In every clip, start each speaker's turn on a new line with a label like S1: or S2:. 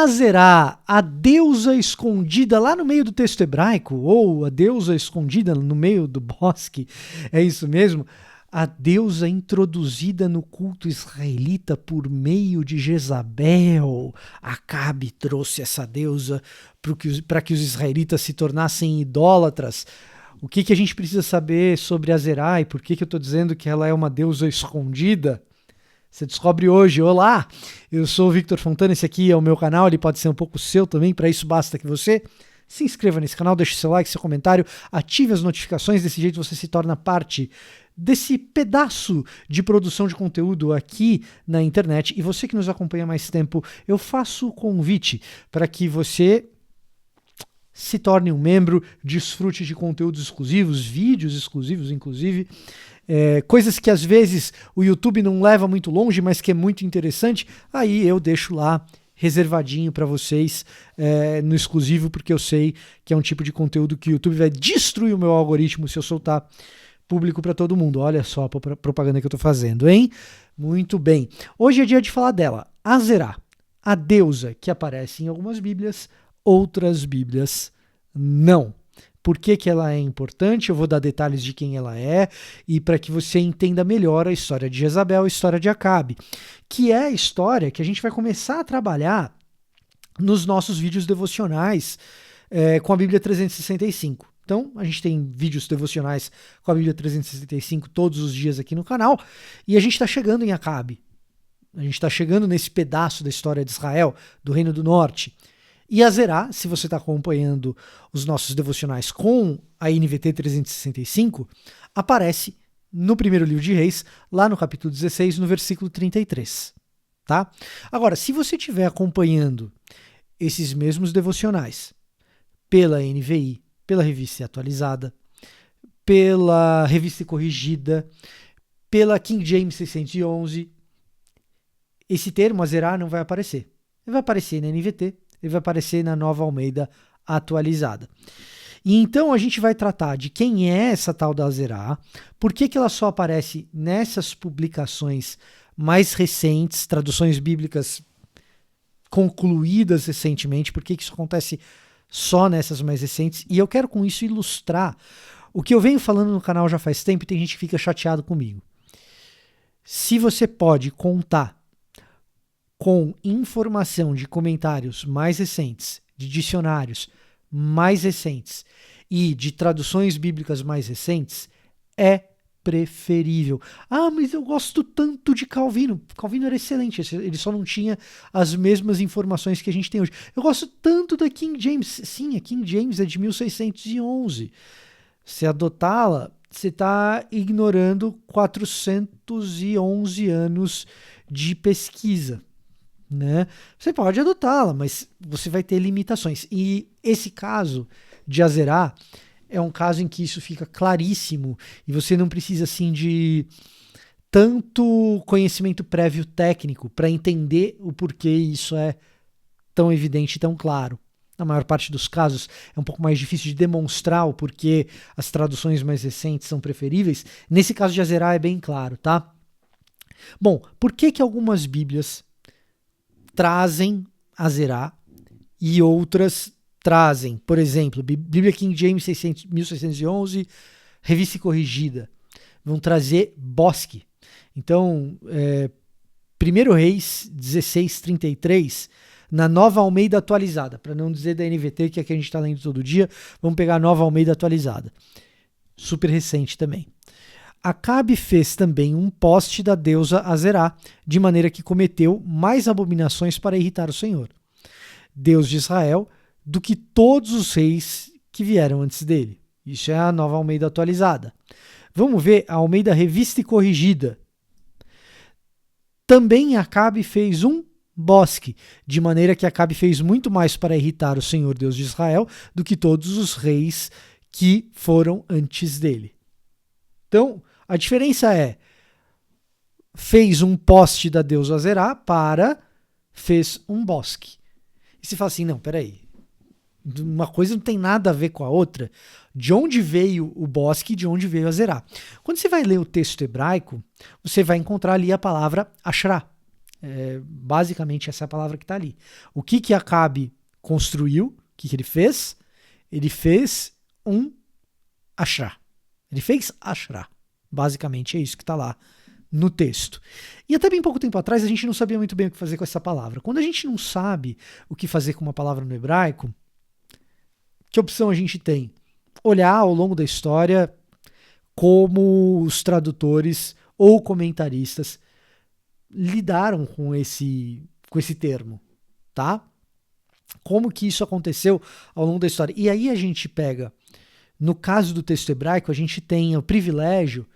S1: Azerá, a deusa escondida lá no meio do texto hebraico, ou a deusa escondida no meio do bosque, é isso mesmo? A deusa introduzida no culto israelita por meio de Jezabel. Acabe trouxe essa deusa para que os israelitas se tornassem idólatras. O que a gente precisa saber sobre Azerá e por que eu estou dizendo que ela é uma deusa escondida? Você descobre hoje. Olá, eu sou o Victor Fontana, esse aqui é o meu canal, ele pode ser um pouco seu também, para isso basta que você se inscreva nesse canal, deixe seu like, seu comentário, ative as notificações, desse jeito você se torna parte desse pedaço de produção de conteúdo aqui na internet. E você que nos acompanha há mais tempo, eu faço o convite para que você se torne um membro, desfrute de conteúdos exclusivos, vídeos exclusivos inclusive, coisas que às vezes o YouTube não leva muito longe, mas que é muito interessante, aí eu deixo lá reservadinho para vocês no exclusivo, porque eu sei que é um tipo de conteúdo que o YouTube vai destruir o meu algoritmo se eu soltar público para todo mundo. Olha só a propaganda que eu estou fazendo, hein? Muito bem. Hoje é dia de falar dela, Azerá, a deusa que aparece em algumas bíblias, outras bíblias não. Por que ela é importante? Eu vou dar detalhes de quem ela é e para que você entenda melhor a história de Jezabel e a história de Acabe, que é a história que a gente vai começar a trabalhar nos nossos vídeos devocionais com a Bíblia 365. Então, a gente tem vídeos devocionais com a Bíblia 365 todos os dias aqui no canal e a gente está chegando em Acabe. A gente está chegando nesse pedaço da história de Israel, do Reino do Norte. E Azerá, se você está acompanhando os nossos devocionais com a NVT 365, aparece no primeiro livro de Reis, lá no capítulo 16, no versículo 33. Tá? Agora, se você estiver acompanhando esses mesmos devocionais pela NVI, pela revista atualizada, pela revista corrigida, pela King James 611, esse termo Azerá não vai aparecer. Ele vai aparecer na NVT, ele vai aparecer na Nova Almeida atualizada. E então a gente vai tratar de quem é essa tal da Azerá, por que ela só aparece nessas publicações mais recentes, traduções bíblicas concluídas recentemente, por que isso acontece só nessas mais recentes, e eu quero com isso ilustrar o que eu venho falando no canal já faz tempo e tem gente que fica chateado comigo. Se você pode contar com informação de comentários mais recentes, de dicionários mais recentes e de traduções bíblicas mais recentes, é preferível. Ah, mas eu gosto tanto de Calvino. Calvino era excelente, ele só não tinha as mesmas informações que a gente tem hoje. Eu gosto tanto da King James. Sim, a King James é de 1611. Se adotá-la, você está ignorando 411 anos de pesquisa. Né? Você pode adotá-la, mas você vai ter limitações. E esse caso de Azerá é um caso em que isso fica claríssimo e você não precisa assim de tanto conhecimento prévio técnico para entender o porquê isso é tão evidente e tão claro. Na maior parte dos casos é um pouco mais difícil de demonstrar o porquê as traduções mais recentes são preferíveis. Nesse caso de Azerá é bem claro, tá? Bom, por que algumas bíblias trazem Azerá e outras trazem, por exemplo, Bíblia King James 1611, revista corrigida, vão trazer bosque. Então, 1 Reis 16:33, na Nova Almeida atualizada, para não dizer da NVT, que é a que a gente está lendo todo dia, vamos pegar a Nova Almeida atualizada. Super recente também. Acabe fez também um poste da deusa Azerá, de maneira que cometeu mais abominações para irritar o Senhor, Deus de Israel, do que todos os reis que vieram antes dele. Isso é a Nova Almeida atualizada. Vamos ver a Almeida Revista e Corrigida. Também Acabe fez um bosque, de maneira que Acabe fez muito mais para irritar o Senhor Deus de Israel do que todos os reis que foram antes dele. Então, a diferença é, fez um poste da deusa Azerá para fez um bosque. E você fala assim, não, peraí, uma coisa não tem nada a ver com a outra. De onde veio o bosque e de onde veio Azerá? Quando você vai ler o texto hebraico, você vai encontrar ali a palavra Ashrá. Basicamente essa é a palavra que está ali. O que Acabe construiu? O que ele fez? Ele fez um Ashrá. Ele fez Ashrá. Basicamente é isso que está lá no texto. E até bem pouco tempo atrás a gente não sabia muito bem o que fazer com essa palavra. Quando a gente não sabe o que fazer com uma palavra no hebraico, que opção a gente tem? Olhar ao longo da história como os tradutores ou comentaristas lidaram com esse termo, tá? Como que isso aconteceu ao longo da história. E aí a gente pega, no caso do texto hebraico, a gente tem o privilégio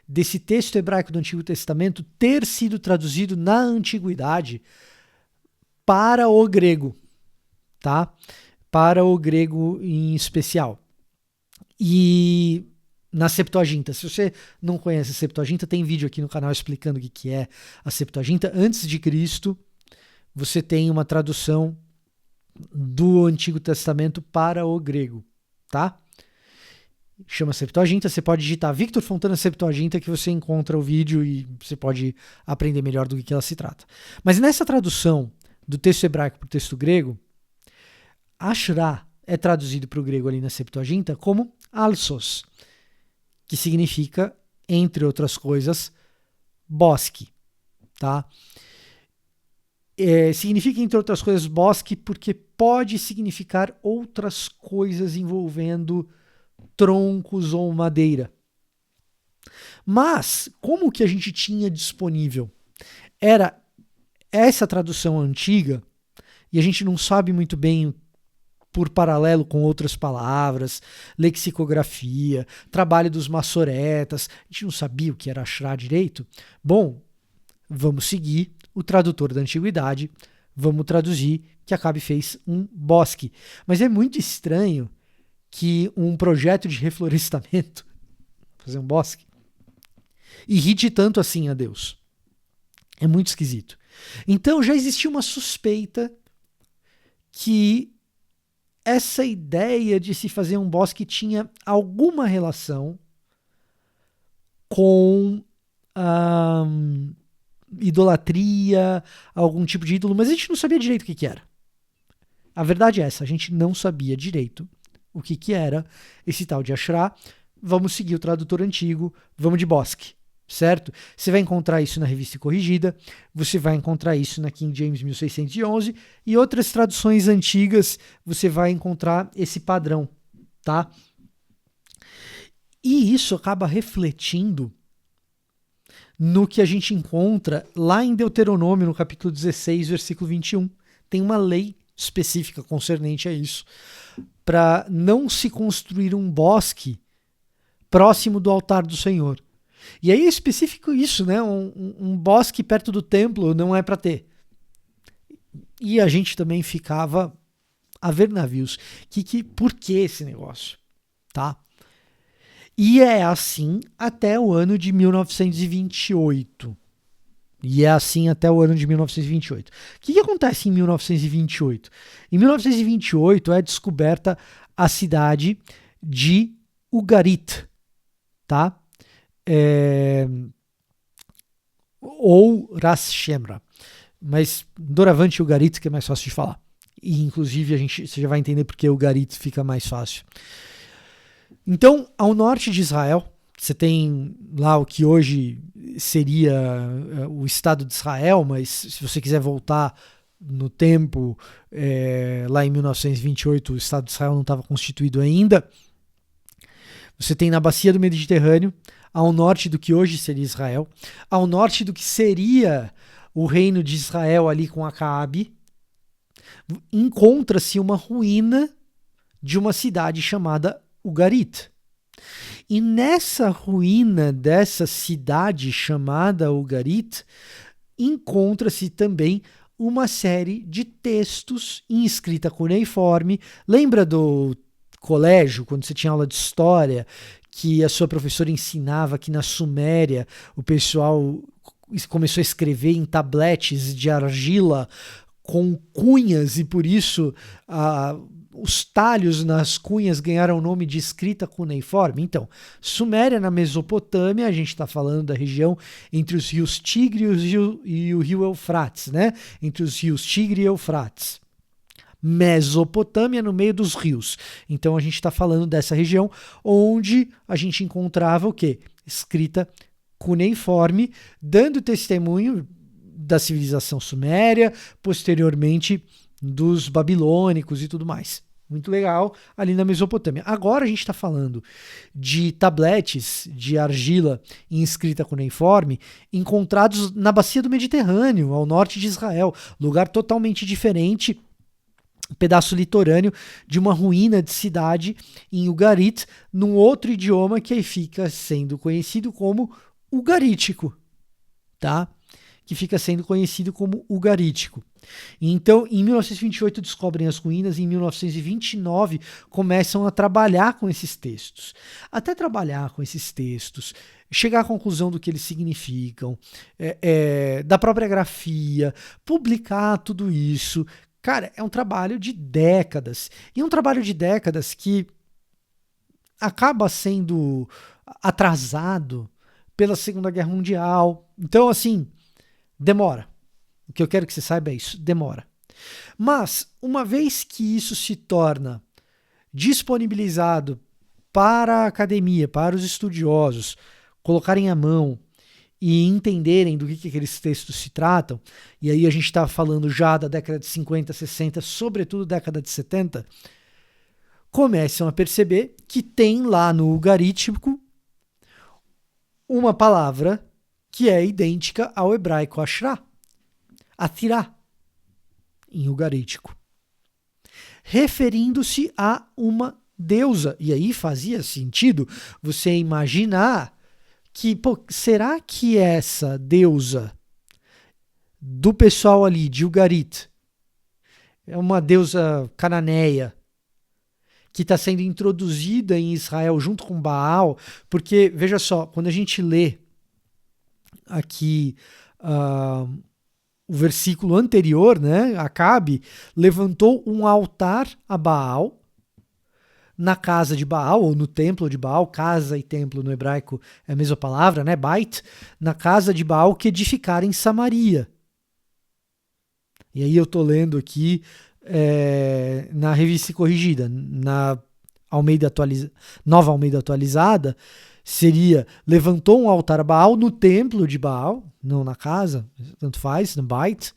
S1: desse texto hebraico do Antigo Testamento ter sido traduzido na antiguidade para o grego, tá? Para o grego em especial. E na Septuaginta, se você não conhece a Septuaginta, tem vídeo aqui no canal explicando o que é a Septuaginta. Antes de Cristo, você tem uma tradução do Antigo Testamento para o grego, tá? Chama Septuaginta, você pode digitar Victor Fontana Septuaginta que você encontra o vídeo e você pode aprender melhor do que ela se trata. Mas nessa tradução do texto hebraico para o texto grego, Ashrá é traduzido para o grego ali na Septuaginta como alsos, que significa, entre outras coisas, bosque, tá? Significa, entre outras coisas, bosque porque pode significar outras coisas envolvendo troncos ou madeira. Mas, como que a gente tinha disponível? Era essa tradução antiga, e a gente não sabe muito bem por paralelo com outras palavras, lexicografia, trabalho dos maçoretas, a gente não sabia o que era Ashrá direito. Bom, vamos seguir o tradutor da antiguidade, vamos traduzir que Acabe fez um bosque. Mas é muito estranho que um projeto de reflorestamento, fazer um bosque, irrite tanto assim a Deus. É muito esquisito. Então já existia uma suspeita que essa ideia de se fazer um bosque tinha alguma relação com idolatria, algum tipo de ídolo, mas a gente não sabia direito o que era. A verdade é essa, a gente não sabia direito o que era esse tal de Ashrá. Vamos seguir o tradutor antigo, vamos de bosque, certo? Você vai encontrar isso na Revista Corrigida, você vai encontrar isso na King James 1611 e outras traduções antigas você vai encontrar esse padrão, tá? E isso acaba refletindo no que a gente encontra lá em Deuteronômio, no capítulo 16, versículo 21. Tem uma lei específica concernente a isso, para não se construir um bosque próximo do altar do Senhor. E aí é específico isso, né? Um bosque perto do templo não é para ter. E a gente também ficava a ver navios. Por que esse negócio? Tá? E é assim até o ano de 1928. E é assim até o ano de 1928. O que acontece em 1928? Em 1928 é descoberta a cidade de Ugarit, tá? Ou Ras Shemra. Mas doravante Ugarit que é mais fácil de falar. E inclusive você já vai entender porque Ugarit fica mais fácil. Então, ao norte de Israel, você tem lá o que hoje seria o Estado de Israel, mas se você quiser voltar no tempo, lá em 1928 o Estado de Israel não estava constituído ainda. Você tem na bacia do Mediterrâneo, ao norte do que hoje seria Israel, ao norte do que seria o reino de Israel ali com Acabe, encontra-se uma ruína de uma cidade chamada Ugarit. E nessa ruína dessa cidade chamada Ugarit, encontra-se também uma série de textos em escrita cuneiforme. Lembra do colégio, quando você tinha aula de história, que a sua professora ensinava que na Suméria o pessoal começou a escrever em tabletes de argila com cunhas e por isso os talhos nas cunhas ganharam o nome de escrita cuneiforme? Então, Suméria na Mesopotâmia, a gente está falando da região entre os rios Tigre e o rio Eufrates, né? Entre os rios Tigre e Eufrates. Mesopotâmia no meio dos rios. Então a gente está falando dessa região onde a gente encontrava o quê? Escrita cuneiforme, dando testemunho da civilização suméria, posteriormente dos babilônicos e tudo mais. Muito legal ali na Mesopotâmia. Agora a gente está falando de tabletes de argila em escrita cuneiforme encontrados na bacia do Mediterrâneo, ao norte de Israel, lugar totalmente diferente, pedaço litorâneo de uma ruína de cidade em Ugarit, num outro idioma que aí fica sendo conhecido como ugarítico, tá? Que fica sendo conhecido como ugarítico. Então, em 1928 descobrem as ruínas e em 1929 começam a trabalhar com esses textos. Até trabalhar com esses textos, chegar à conclusão do que eles significam, da própria grafia, publicar tudo isso. Cara, é um trabalho de décadas. E é um trabalho de décadas que acaba sendo atrasado pela Segunda Guerra Mundial. Então, assim, demora. O que eu quero que você saiba é isso, demora. Mas, uma vez que isso se torna disponibilizado para a academia, para os estudiosos, colocarem à mão e entenderem do que aqueles textos se tratam, e aí a gente está falando já da década de 50, 60, sobretudo década de 70, começam a perceber que tem lá no ugarítico uma palavra que é idêntica ao hebraico Ashrá, Atirá, em ugarítico, referindo-se a uma deusa. E aí fazia sentido você imaginar que, pô, será que essa deusa do pessoal ali de Ugarit é uma deusa cananeia que está sendo introduzida em Israel junto com Baal? Porque, veja só, quando a gente lê aqui o versículo anterior, né, Acabe levantou um altar a Baal na casa de Baal, ou no templo de Baal. Casa e templo no hebraico é a mesma palavra, né? Bait, na casa de Baal que edificaram em Samaria. E aí eu tô lendo aqui na revista corrigida, na Nova Almeida atualizada, seria: levantou um altar a Baal no templo de Baal, não na casa, tanto faz, no Bait,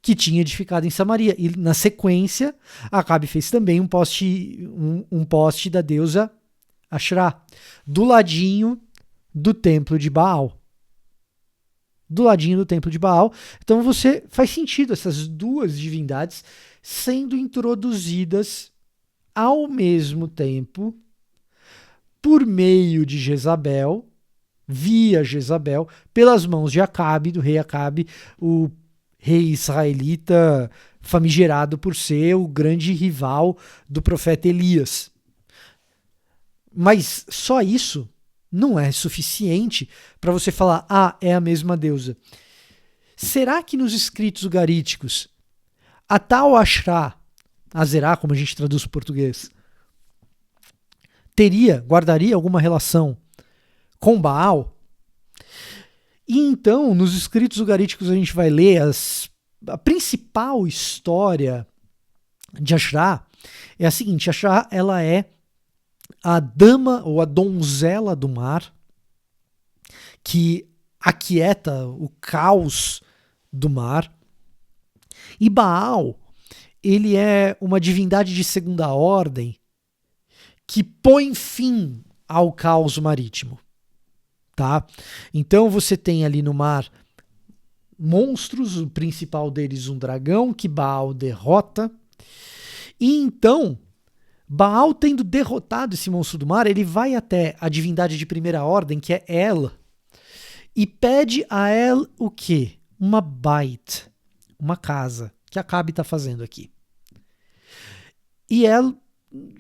S1: que tinha edificado em Samaria. E na sequência, Acabe fez também um poste da deusa Ashrá, do ladinho do templo de Baal. Do ladinho do templo de Baal. Então faz sentido essas duas divindades sendo introduzidas ao mesmo tempo por meio de Jezabel, via Jezabel, pelas mãos de Acabe, do rei Acabe, o rei israelita famigerado por ser o grande rival do profeta Elias. Mas só isso não é suficiente para você falar: é a mesma deusa. Será que nos escritos ugaríticos a tal Ashrá, Azerá, como a gente traduz para o português, guardaria alguma relação com Baal? E então, nos escritos ugaríticos, a gente vai ler a principal história de Ashrá é a seguinte: Ashrá, ela é a dama ou a donzela do mar que aquieta o caos do mar. E Baal, ele é uma divindade de segunda ordem que põe fim ao caos marítimo. Tá? Então você tem ali no mar monstros, o principal deles um dragão que Baal derrota. E então, Baal, tendo derrotado esse monstro do mar, ele vai até a divindade de primeira ordem, que é El, e pede a El o quê? Uma bait, uma casa, que Acabe está fazendo aqui. E El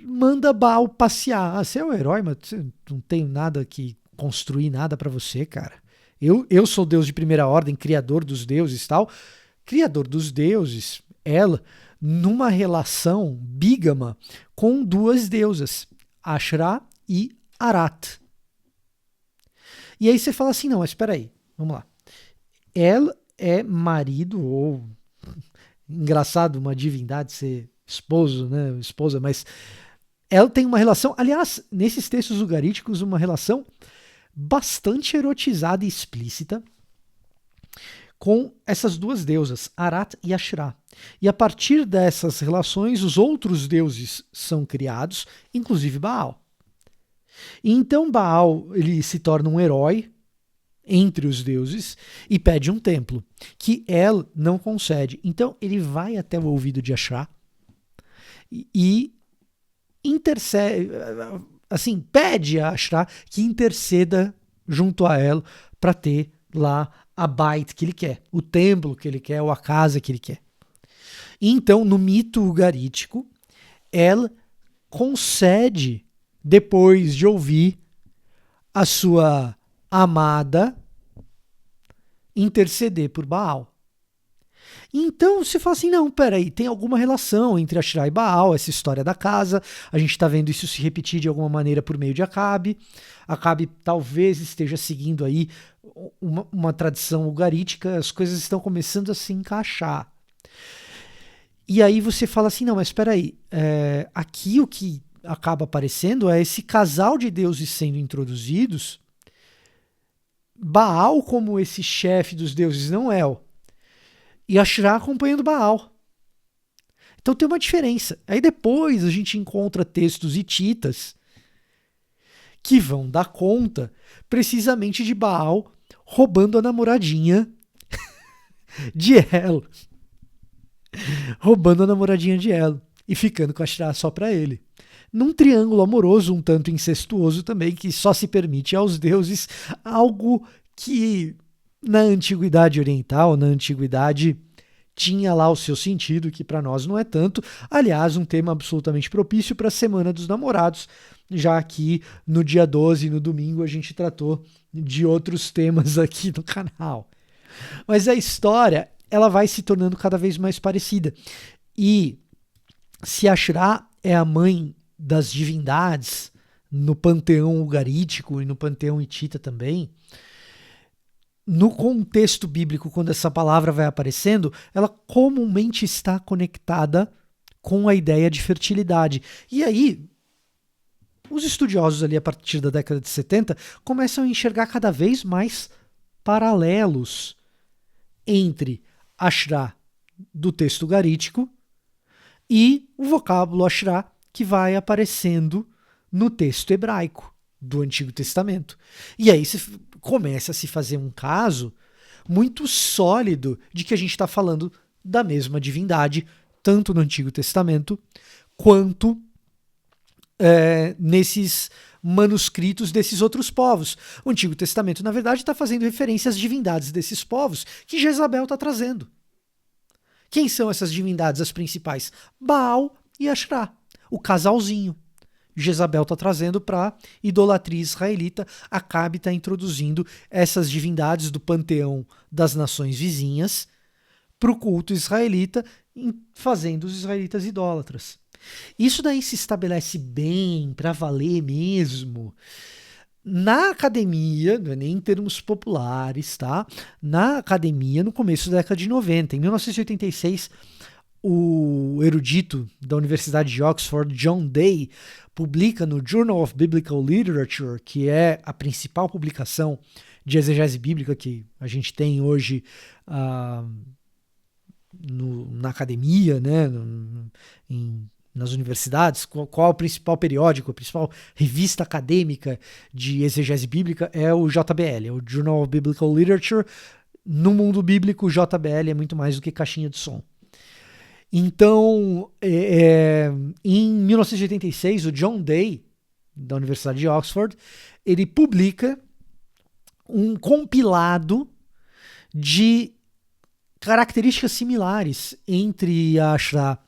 S1: manda Baal passear. Você é o herói, mas você não tem nada que construir, nada para você, cara. Eu sou Deus de primeira ordem, criador dos deuses e tal. Criador dos deuses, ela numa relação bígama com duas deusas, Asherah e Arat. E aí você fala assim, não, mas espera aí, vamos lá. El é marido, ou engraçado uma divindade ser esposo, né, esposa, mas ela tem uma relação, aliás, nesses textos ugaríticos, uma relação bastante erotizada e explícita com essas duas deusas, Arat e Asherah. E a partir dessas relações, os outros deuses são criados, inclusive Baal. E então Baal ele se torna um herói entre os deuses e pede um templo, que El não concede. Então ele vai até o ouvido de Asherah e intercede, assim, pede a Asherah que interceda junto a El para ter lá a bait que ele quer, o templo que ele quer, ou a casa que ele quer. E então, no mito ugarítico, El concede, depois de ouvir a sua amada interceder por Baal. Então você fala assim, não, peraí, tem alguma relação entre Asherah e Baal, essa história da casa, a gente está vendo isso se repetir de alguma maneira por meio de Acabe. Acabe talvez esteja seguindo aí uma tradição ugarítica, as coisas estão começando a se encaixar. E aí você fala assim, não, mas espera aí, aqui o que acaba aparecendo é esse casal de deuses sendo introduzidos, Baal como esse chefe dos deuses, não El, e Asherah acompanhando Baal. Então tem uma diferença. Aí depois a gente encontra textos hititas que vão dar conta precisamente de Baal roubando a namoradinha de El. Roubando a namoradinha de El e ficando com Asherah só para ele. Num triângulo amoroso um tanto incestuoso também, que só se permite aos deuses, algo que na antiguidade oriental, na antiguidade, tinha lá o seu sentido, que para nós não é tanto. Aliás, um tema absolutamente propício para a Semana dos Namorados, já que no dia 12, no domingo, a gente tratou de outros temas aqui no canal. Mas a história, ela vai se tornando cada vez mais parecida. E se Asherah é a mãe das divindades no panteão ugarítico e no panteão hitita também, no contexto bíblico, quando essa palavra vai aparecendo, ela comumente está conectada com a ideia de fertilidade. E aí, os estudiosos ali a partir da década de 70 começam a enxergar cada vez mais paralelos entre Asherah do texto ugarítico e o vocábulo Asherah que vai aparecendo no texto hebraico do Antigo Testamento. E aí começa a se fazer um caso muito sólido de que a gente está falando da mesma divindade, tanto no Antigo Testamento quanto nesses manuscritos desses outros povos. O Antigo Testamento, na verdade, está fazendo referência às divindades desses povos que Jezabel está trazendo. Quem são essas divindades, as principais? Baal e Asherah, o casalzinho. Jezabel está trazendo para idolatria israelita, Acabe está introduzindo essas divindades do panteão das nações vizinhas para o culto israelita, fazendo os israelitas idólatras. Isso daí se estabelece bem, para valer mesmo, na academia, não é nem em termos populares, tá? Na academia, no começo da década de 90. Em 1986, o erudito da Universidade de Oxford, John Day, publica no Journal of Biblical Literature, que é a principal publicação de exegese bíblica que a gente tem hoje na academia, né, nas universidades. Qual é o principal periódico, a principal revista acadêmica de exegese bíblica? É o JBL, é o Journal of Biblical Literature. No mundo bíblico, o JBL é muito mais do que caixinha de som. Então, em 1986, o John Day, da Universidade de Oxford, ele publica um compilado de características similares entre a Asherah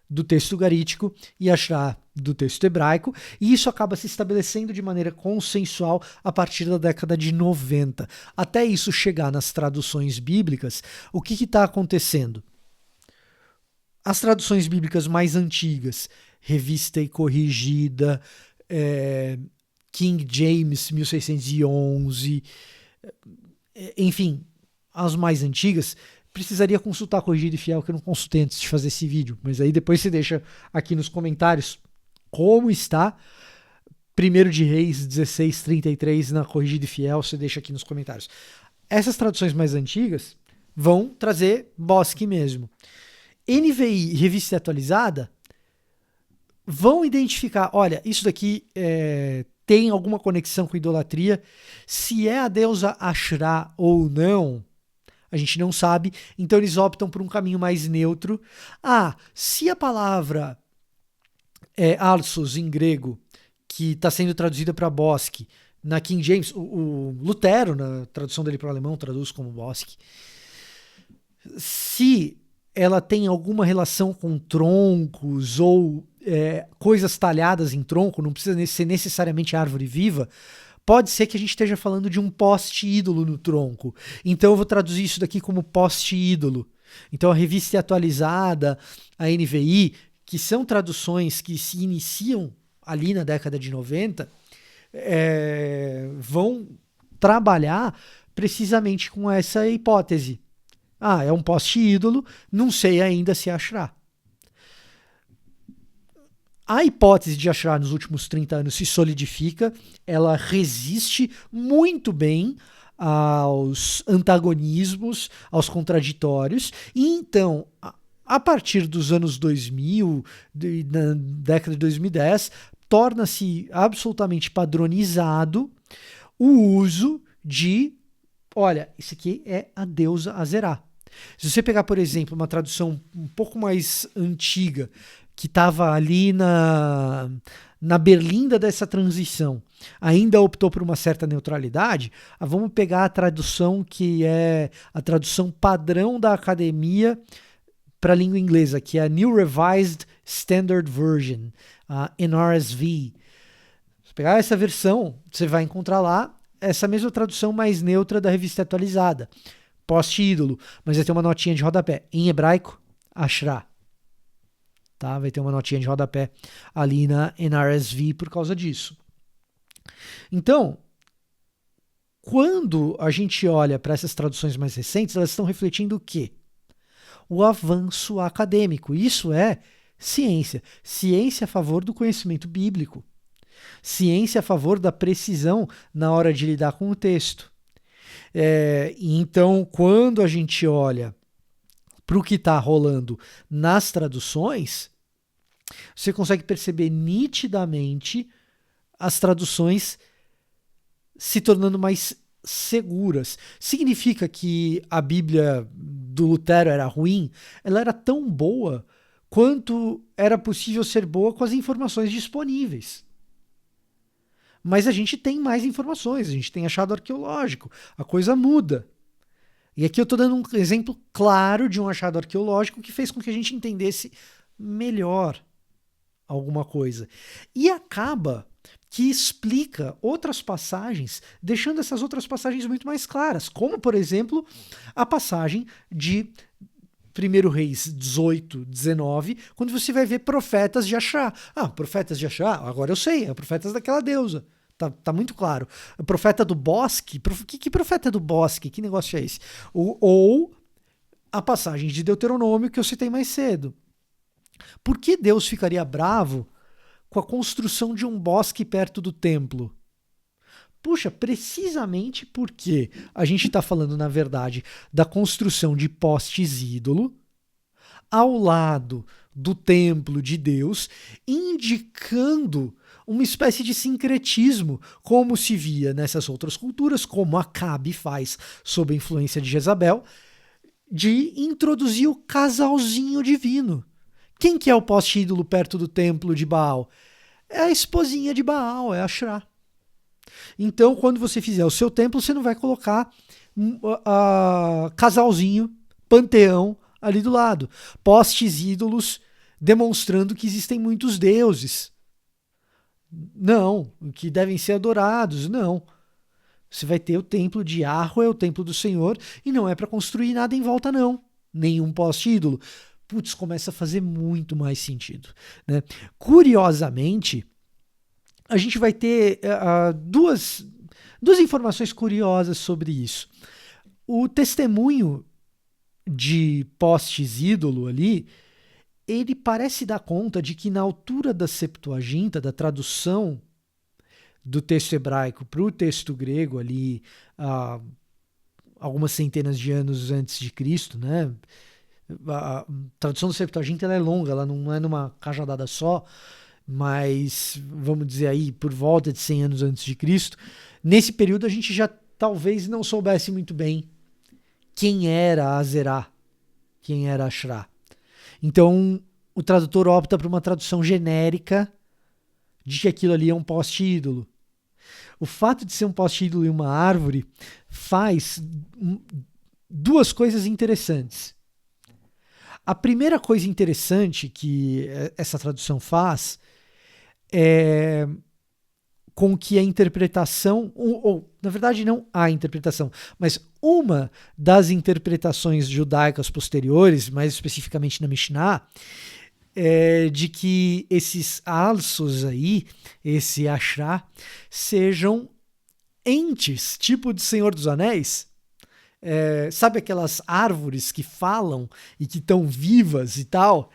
S1: do texto ugarítico e a Asherah do texto hebraico, e isso acaba se estabelecendo de maneira consensual a partir da década de 90. Até isso chegar nas traduções bíblicas, o que está acontecendo? As traduções bíblicas mais antigas, Revista e Corrigida, King James 1611, enfim, as mais antigas, precisaria consultar a Corrigida e Fiel, que eu não consultei antes de fazer esse vídeo, mas aí depois você deixa aqui nos comentários como está 1 de Reis 16:33 na Corrigida e Fiel, você deixa aqui nos comentários. Essas traduções mais antigas vão trazer Bosque mesmo. NVI e Revista Atualizada vão identificar, olha, isso daqui tem alguma conexão com idolatria. Se é a deusa Asherah ou não, a gente não sabe, então eles optam por um caminho mais neutro. Se a palavra Arsos em grego, que está sendo traduzida para bosque, na King James, o Lutero, na tradução dele para o alemão, traduz como bosque. Se ela tem alguma relação com troncos ou coisas talhadas em tronco, não precisa ser necessariamente árvore viva, pode ser que a gente esteja falando de um poste ídolo no tronco. Então eu vou traduzir isso daqui como poste ídolo. Então a Revista Atualizada, a NVI, que são traduções que se iniciam ali na década de 90, vão trabalhar precisamente com essa hipótese. É um poste ídolo, não sei ainda se é Asherah. A hipótese de Asherah nos últimos 30 anos se solidifica, ela resiste muito bem aos antagonismos, aos contraditórios, e então, a partir dos anos 2000, na década de 2010, torna-se absolutamente padronizado o uso de, olha, isso aqui é a deusa Azerá. Se você pegar, por exemplo, uma tradução um pouco mais antiga, que estava ali na berlinda dessa transição, ainda optou por uma certa neutralidade, vamos pegar a tradução que é a tradução padrão da academia para a língua inglesa, que é a New Revised Standard Version, a NRSV. Se pegar essa versão, você vai encontrar lá essa mesma tradução mais neutra da Revista Atualizada, poste ídolo, mas vai ter uma notinha de rodapé. Em hebraico, Asherah. Tá? Vai ter uma notinha de rodapé ali na NRSV por causa disso. Então, quando a gente olha para essas traduções mais recentes, elas estão refletindo o quê? O avanço acadêmico. Isso é ciência. Ciência a favor do conhecimento bíblico. Ciência a favor da precisão na hora de lidar com o texto. Então, quando a gente olha para o que está rolando nas traduções, você consegue perceber nitidamente as traduções se tornando mais seguras. Significa que a Bíblia do Lutero era ruim? Ela era tão boa quanto era possível ser boa com as informações disponíveis. Mas a gente tem mais informações, a gente tem achado arqueológico, a coisa muda. E aqui eu estou dando um exemplo claro de um achado arqueológico que fez com que a gente entendesse melhor alguma coisa. E acaba que explica outras passagens, deixando essas outras passagens muito mais claras, como, por exemplo, a passagem de 1 Reis 18, 19, quando você vai ver profetas de Asherah. Profetas de Asherah, agora eu sei, é profetas daquela deusa. Tá muito claro. O profeta do bosque, que profeta do bosque? Que negócio é esse? Ou a passagem de Deuteronômio que eu citei mais cedo. Por que Deus ficaria bravo com a construção de um bosque perto do templo? Puxa, precisamente porque a gente está falando, na verdade, da construção de postes ídolo ao lado do templo de Deus, indicando uma espécie de sincretismo, como se via nessas outras culturas, como Acabe faz sob a influência de Jezabel, de introduzir o casalzinho divino. Quem que é o poste ídolo perto do templo de Baal? É a esposinha de Baal, é a Asherah. Então, quando você fizer o seu templo, você não vai colocar casalzinho, panteão ali do lado. Postes ídolos demonstrando que existem muitos deuses. Não, que devem ser adorados. Não. Você vai ter o templo de Yahweh, o templo do Senhor, e não é para construir nada em volta, não. Nenhum poste ídolo. putz, começa a fazer muito mais sentido, né? Curiosamente, a gente vai ter duas informações curiosas sobre isso. O testemunho de postes ídolo ali, ele parece dar conta de que na altura da Septuaginta, da tradução do texto hebraico para o texto grego ali, algumas centenas de anos antes de Cristo, né? A tradução do Septuaginta ela é longa, ela não é numa cajadada só, mas vamos dizer aí por volta de 100 anos antes de Cristo. Nesse período a gente já talvez não soubesse muito bem quem era Azerá, quem era Ashrá. Então o tradutor opta por uma tradução genérica de que aquilo ali é um poste ídolo. O fato de ser um poste ídolo e uma árvore faz duas coisas interessantes. A primeira coisa interessante que essa tradução faz é com que a interpretação, ou na verdade não a interpretação, mas uma das interpretações judaicas posteriores, mais especificamente na Mishnah, de que esses alços aí, esse Ashrá, sejam entes, tipo de Senhor dos Anéis. Sabe aquelas árvores que falam e que estão vivas e tal?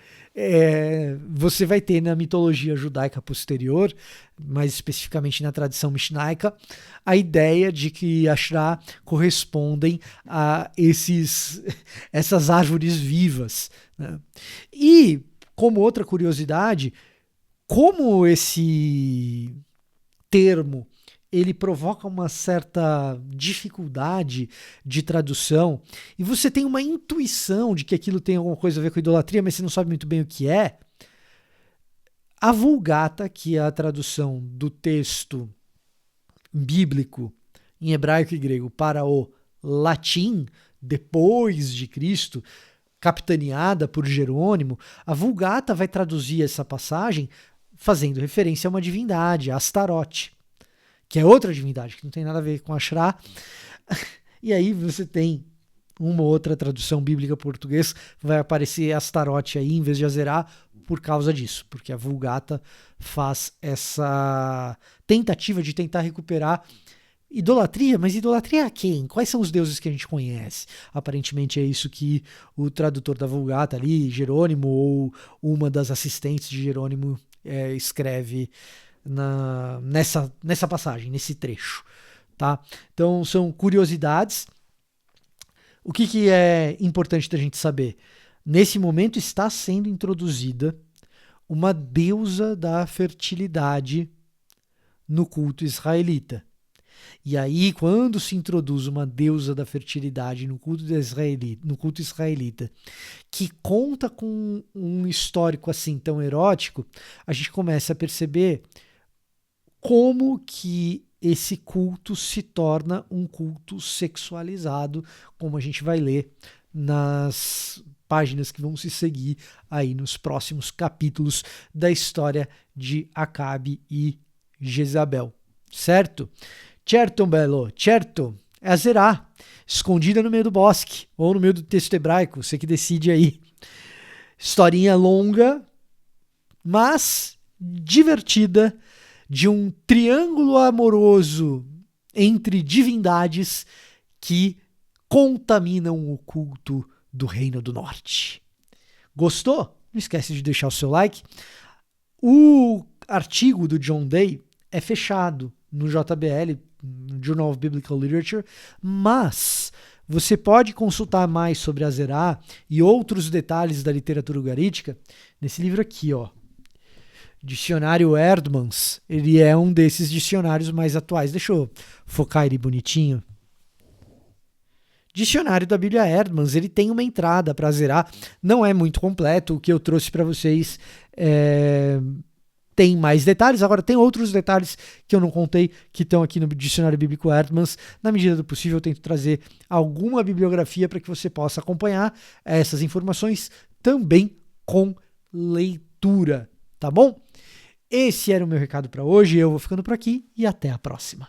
S1: Você vai ter na mitologia judaica posterior, mais especificamente na tradição mishnaica, a ideia de que Ashrá correspondem a essas árvores vivas, né? E, como outra curiosidade, como esse termo ele provoca uma certa dificuldade de tradução e você tem uma intuição de que aquilo tem alguma coisa a ver com idolatria, mas você não sabe muito bem o que é. A Vulgata, que é a tradução do texto bíblico em hebraico e grego para o latim, depois de Cristo, capitaneada por Jerônimo, a Vulgata vai traduzir essa passagem fazendo referência a uma divindade, a Astarote, que é outra divindade, que não tem nada a ver com Ashrá. E aí você tem uma outra tradução bíblica portuguesa, vai aparecer Astarote aí em vez de Azerá por causa disso, porque a Vulgata faz essa tentativa de tentar recuperar idolatria, mas idolatria a quem? Quais são os deuses que a gente conhece? Aparentemente é isso que o tradutor da Vulgata ali, Jerônimo, ou uma das assistentes de Jerônimo, escreve nessa passagem, nesse trecho, tá? Então são curiosidades. O que é importante da gente saber? Nesse momento está sendo introduzida uma deusa da fertilidade no culto israelita. E aí, quando se introduz uma deusa da fertilidade no culto israelita, que conta com um histórico assim tão erótico, a gente começa a perceber como que esse culto se torna um culto sexualizado, como a gente vai ler nas páginas que vão se seguir aí nos próximos capítulos da história de Acabe e Jezabel, certo? Certo, bello, certo. É Azerá, escondida no meio do bosque, ou no meio do texto hebraico, você que decide aí. Historinha longa, mas divertida, de um triângulo amoroso entre divindades que contaminam o culto do Reino do Norte. Gostou? Não esquece de deixar o seu like. O artigo do John Day é fechado no JBL, no Journal of Biblical Literature, mas você pode consultar mais sobre Azerá e outros detalhes da literatura ugarítica nesse livro aqui, ó. Dicionário Erdmans. Ele é um desses dicionários mais atuais. Deixa eu focar ele bonitinho. Dicionário da Bíblia Erdmans, ele tem uma entrada para Azerá, não é muito completo, o que eu trouxe para vocês tem mais detalhes, agora tem outros detalhes que eu não contei, que estão aqui no Dicionário Bíblico Erdmans. Na medida do possível eu tento trazer alguma bibliografia para que você possa acompanhar essas informações também com leitura, tá bom? Esse era o meu recado para hoje, eu vou ficando por aqui e até a próxima.